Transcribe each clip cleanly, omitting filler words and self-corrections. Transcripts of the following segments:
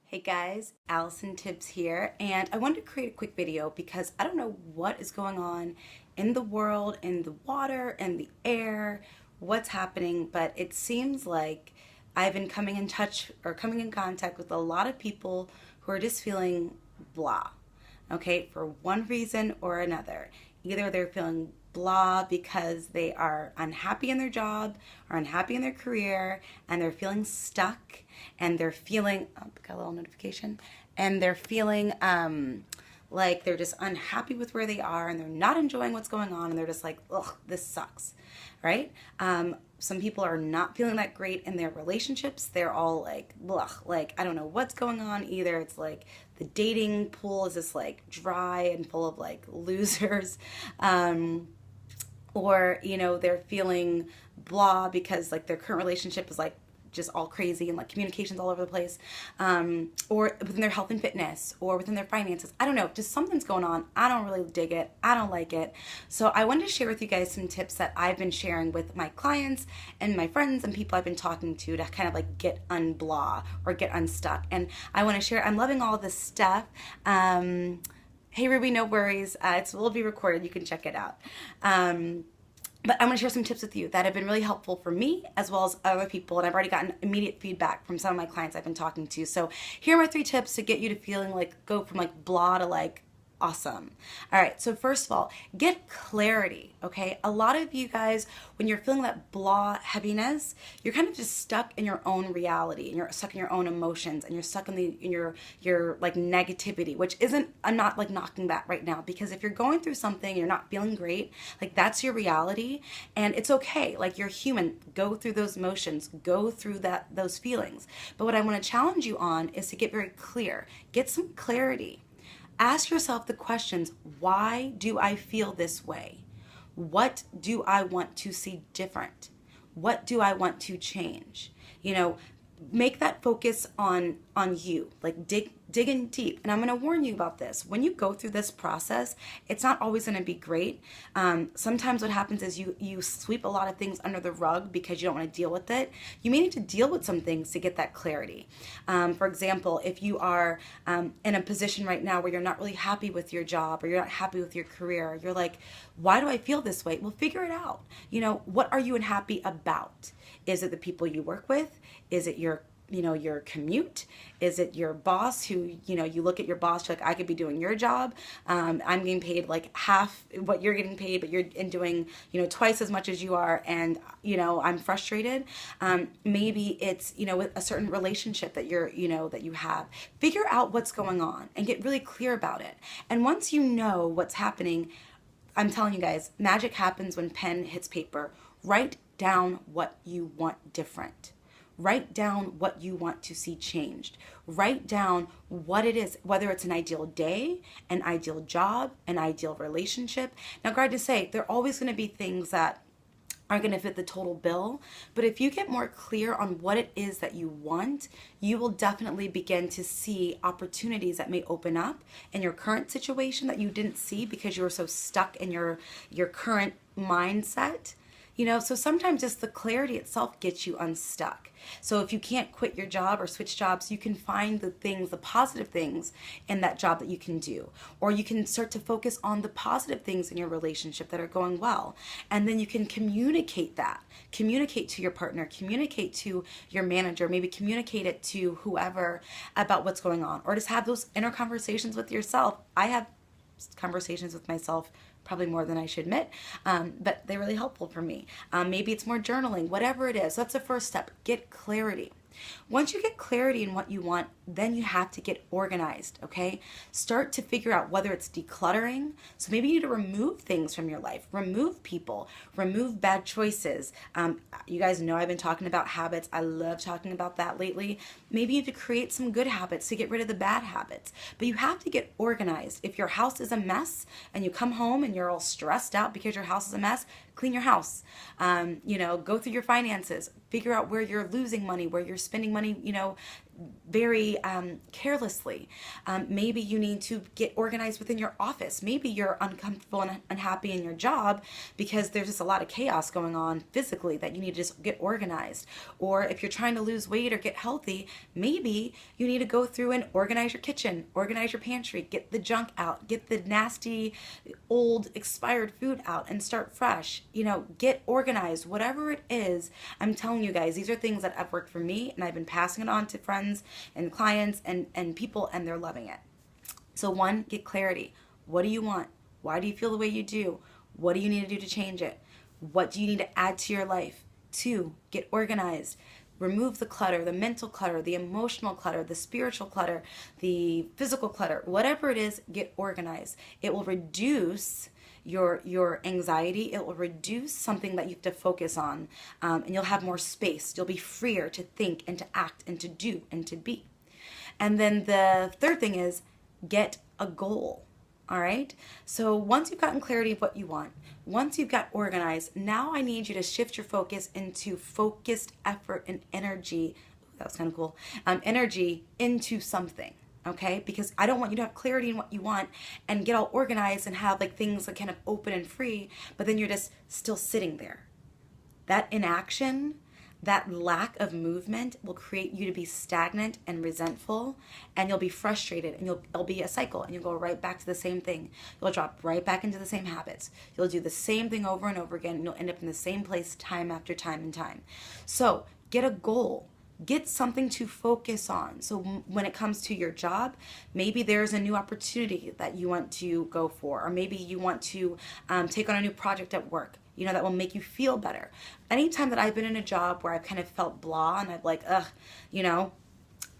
Hey guys, Allison Tibbs here, and I wanted to create a quick video because I don't know what is going on in the world, in the water, in the air, what's happening, but it seems like I've been coming in touch or coming in contact with a lot of people who are just feeling blah, okay, for one reason or another. Either they're feeling blah because they are unhappy in their job or unhappy in their career and they're feeling stuck and they're feeling, oh, got a little notification, and they're feeling like they're just unhappy with where they are and they're not enjoying what's going on and they're just like, ugh, this sucks, right? Some people are not feeling that great in their relationships. They're all like, ugh, like, I don't know what's going on. Either it's like the dating pool is just like dry and full of like losers. Or, they're feeling blah because like their current relationship is like just all crazy and like communications all over the place, or within their health and fitness or within their finances. I don't know, just something's going on. I don't really dig it. I don't like it. So I wanted to share with you guys some tips that I've been sharing with my clients and my friends and people I've been talking to kind of like get unblah or get unstuck. And I want to share, I'm loving all this stuff. Hey Ruby, no worries. It will be recorded. You can check it out. But I'm going to share some tips with you that have been really helpful for me as well as other people. And I've already gotten immediate feedback from some of my clients I've been talking to. So here are my 3 tips to get you to feeling like, go from like blah to like awesome. All right, so first of all, get clarity, okay? A lot of you guys, when you're feeling that blah heaviness, you're kind of just stuck in your own reality and you're stuck in your own emotions and you're stuck in your like negativity, which isn't, I'm not like knocking that right now, because if you're going through something and you're not feeling great, like that's your reality and it's okay. Like you're human, go through those emotions, go through those feelings. But what I want to challenge you on is to get very clear, get some clarity. Ask yourself the questions, why do I feel this way? What do I want to see different? What do I want to change? Make that focus on you, like dig in deep. And I'm going to warn you about this. When you go through this process, it's not always going to be great. Sometimes what happens is you sweep a lot of things under the rug because you don't want to deal with it. You may need to deal with some things to get that clarity. For example, if you are in a position right now where you're not really happy with your job or you're not happy with your career, you're like, why do I feel this way? Well, figure it out. What are you unhappy about? Is it the people you work with? Is it your commute? Is it your boss who, you look at your boss, you're like, I could be doing your job. I'm getting paid like half what you're getting paid, but you're doing, twice as much as you are. And, I'm frustrated. Maybe it's, with a certain relationship that that you have. Figure out what's going on and get really clear about it. And once you know what's happening, I'm telling you guys, magic happens when pen hits paper. Write down what you want different. Write down what you want to see changed. Write down what it is, whether it's an ideal day, an ideal job, an ideal relationship. Now, granted to say, there are always going to be things that aren't going to fit the total bill, but if you get more clear on what it is that you want, you will definitely begin to see opportunities that may open up in your current situation that you didn't see because you were so stuck in your current mindset. So sometimes just the clarity itself gets you unstuck. So if you can't quit your job or switch jobs, you can find the positive things in that job that you can do. Or you can start to focus on the positive things in your relationship that are going well. And then you can communicate that. Communicate to your partner, communicate to your manager, maybe communicate it to whoever about what's going on. Or just have those inner conversations with yourself. I have conversations with myself probably more than I should admit, but they're really helpful for me. Maybe it's more journaling, whatever it is. That's the first step. Get clarity. Once you get clarity in what you want, then you have to get organized, okay? Start to figure out whether it's decluttering. So maybe you need to remove things from your life, remove people, remove bad choices. You guys know I've been talking about habits. I love talking about that lately. Maybe you need to create some good habits to get rid of the bad habits. But you have to get organized. If your house is a mess and you come home and you're all stressed out because your house is a mess, clean your house. Go through your finances. Figure out where you're losing money, where you're spending money, very carelessly. Maybe you need to get organized within your office. Maybe you're uncomfortable and unhappy in your job because there's just a lot of chaos going on physically that you need to just get organized. Or if you're trying to lose weight or get healthy, maybe you need to go through and organize your kitchen, organize your pantry, get the junk out, get the nasty old expired food out and start fresh. Get organized. Whatever it is, I'm telling you guys, these are things that have worked for me, and I've been passing it on to friends and clients and people, and they're loving it. So 1, get clarity. What do you want? Why do you feel the way you do? What do you need to do to change it? What do you need to add to your life? 2, get organized. Remove the clutter, the mental clutter, the emotional clutter, the spiritual clutter, the physical clutter. Whatever it is, get organized. It will reduce your anxiety. It will reduce something that you have to focus on, and you'll have more space. You'll be freer to think and to act and to do and to be. And then the third thing is get a goal. All right. So once you've gotten clarity of what you want, once you've got organized, now I need you to shift your focus into focused effort and energy. Ooh, that was kind of cool. Energy into something. Okay, because I don't want you to have clarity in what you want and get all organized and have like things that kind of open and free, but then you're just still sitting there. That inaction, that lack of movement will create you to be stagnant and resentful, and you'll be frustrated, and it'll be a cycle, and you'll go right back to the same thing. You'll drop right back into the same habits. You'll do the same thing over and over again, and you'll end up in the same place time after time and time. So get a goal. Get something to focus on. So when it comes to your job, maybe there's a new opportunity that you want to go for, or maybe you want to take on a new project at work, that will make you feel better. Anytime that I've been in a job where I've kind of felt blah and I've like,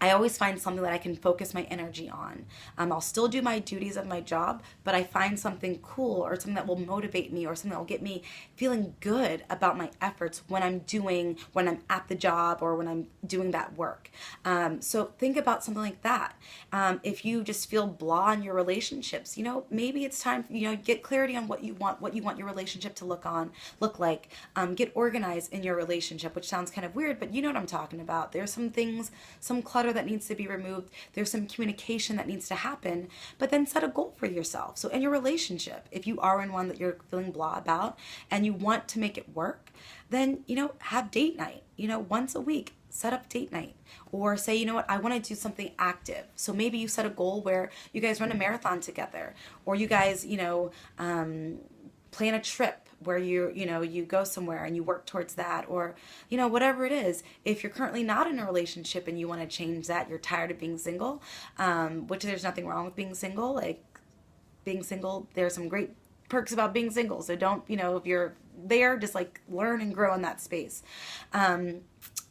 I always find something that I can focus my energy on. I'll still do my duties of my job, but I find something cool or something that will motivate me or something that will get me feeling good about my efforts when I'm at the job or when I'm doing that work. So think about something like that. If you just feel blah in your relationships, maybe it's time, get clarity on what you want your relationship to look like. Get organized in your relationship, which sounds kind of weird, but you know what I'm talking about. There's some things, some clutter that needs to be removed. There's some communication that needs to happen, but then set a goal for yourself. So in your relationship, if you are in one that you're feeling blah about and you want to make it work, then, have date night, once a week. Set up date night, or say, I want to do something active. So maybe you set a goal where you guys run a marathon together, or you guys, plan a trip where you go somewhere and you work towards that, or, whatever it is. If you're currently not in a relationship and you want to change that, you're tired of being single, which there's nothing wrong with being single. Like, being single, there's some great perks about being single. So don't, if you're there, just like learn and grow in that space.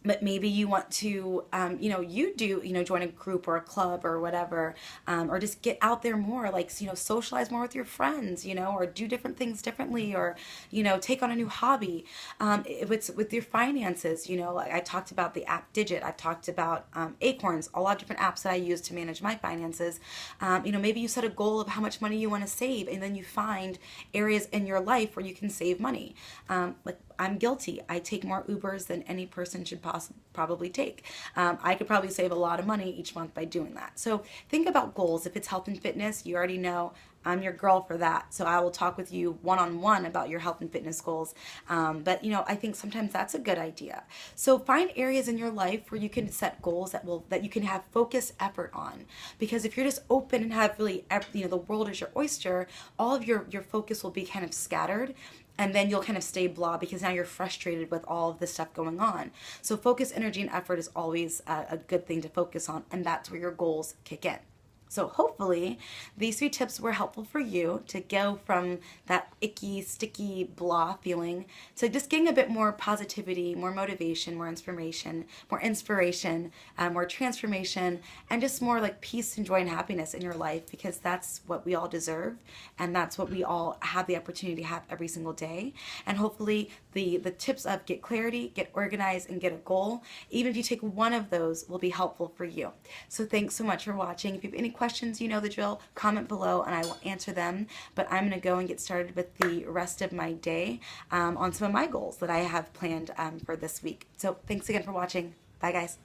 But maybe you want to, join a group or a club or whatever, or just get out there more, like, socialize more with your friends, or do different things differently, or, take on a new hobby. If it's with your finances, I talked about the app Digit. I've talked about Acorns, a lot of different apps that I use to manage my finances. Maybe you set a goal of how much money you want to save, and then you find areas in your life where you can save money. Like, I'm guilty. I take more Ubers than any person should probably take. I could probably save a lot of money each month by doing that. So think about goals. If it's health and fitness, you already know I'm your girl for that. So I will talk with you one-on-one about your health and fitness goals. But I think sometimes that's a good idea. So find areas in your life where you can set goals that you can have focused effort on. Because if you're just open and have really, the world is your oyster, all of your focus will be kind of scattered. And then you'll kind of stay blah because now you're frustrated with all of this stuff going on. So focus, energy, and effort is always a good thing to focus on, and that's where your goals kick in. So hopefully these 3 tips were helpful for you to go from that icky, sticky, blah feeling to just getting a bit more positivity, more motivation, more inspiration, more transformation, and just more like peace and joy and happiness in your life, because that's what we all deserve, and that's what we all have the opportunity to have every single day. And hopefully the tips of get clarity, get organized, and get a goal, even if you take one of those, will be helpful for you. So thanks so much for watching. If you have any questions, you know the drill, comment below and I will answer them. But I'm going to go and get started with the rest of my day on some of my goals that I have planned for this week. So thanks again for watching. Bye, guys.